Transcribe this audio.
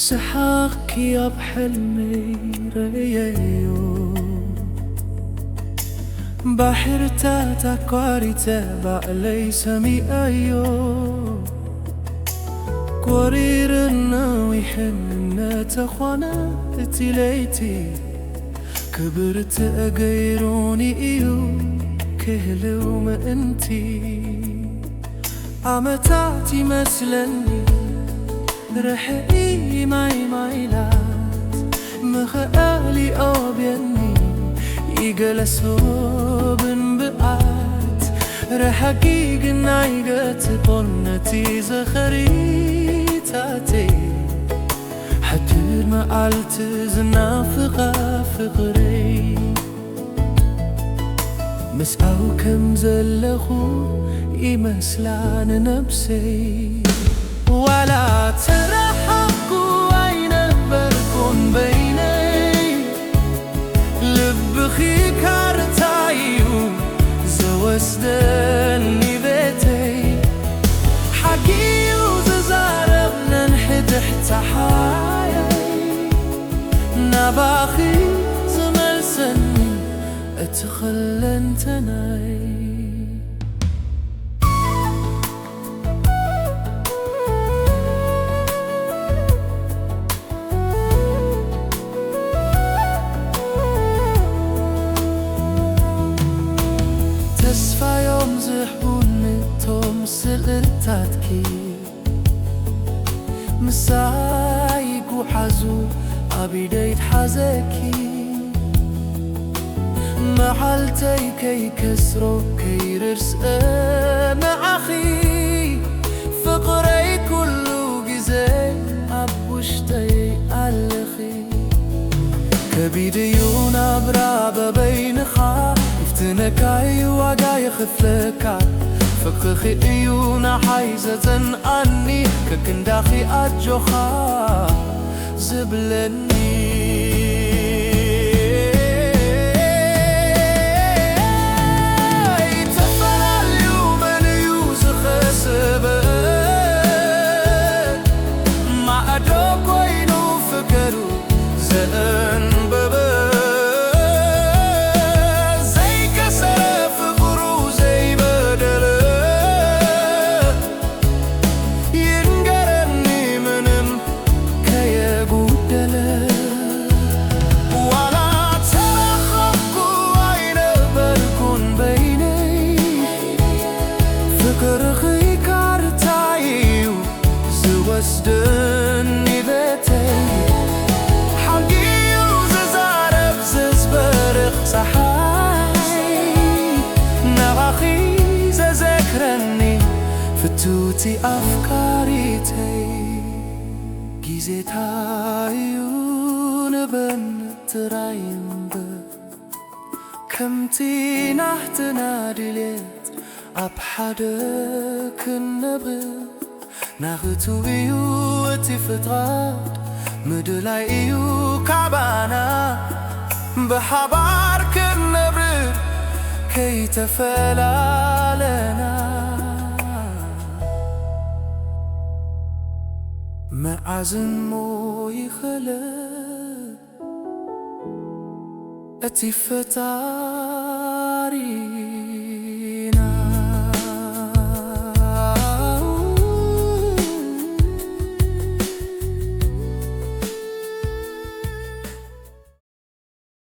سحاقك يا بحلمي ريايو بحر تاتا كواري تابع لي سمي ايو كورير النوي حننا تخوانا اتليتي كبرت اغيروني ايو كهلو ما انتي عمتاتي مسلني رحقي ماي مايلات مخالي أوبيني يجلسوا بنبقات رحقي جناي قت قلنتي زخريتاتي حتى ما قلت زنافقة فقري مسأو كم زلخو يمسلان نفسي ولا ترحقوا أين بركون بيني لبخي كارتايو زوسدني بيتي حقيو ززاربنا نحدح تحايا نباخي زمل سني اتخلن تناي تسفى يوم زحون توم سلتاتكي مسايق وحزو أبيديت حزكي محلتي كي كسرو كي ررس معخي فقري كلو جزي أبوشتي ألخي كبيديون أبراب بين خا تنكاي وقاي خفلكا فكخي ايونا حيزة عني ككنداخي أجوخا زبلني تفرع اليوم نيوزخ سبب ما أدوك وينو فكرو زن ببب كرخي كارتايو زوسدني بيتي حقيو ززارب ززبرخ صحاي نغاخي زذكرني فتوتي أفكاريتي جيزيتايو نبن تراينب كمتي نحتنا دليت أبحدك النبغ ناغتو إيو اتفتغاد مدلاي إيو كعبانا بحبارك النبغ كي تفلا لنا معزن مو يخلق اتفتاري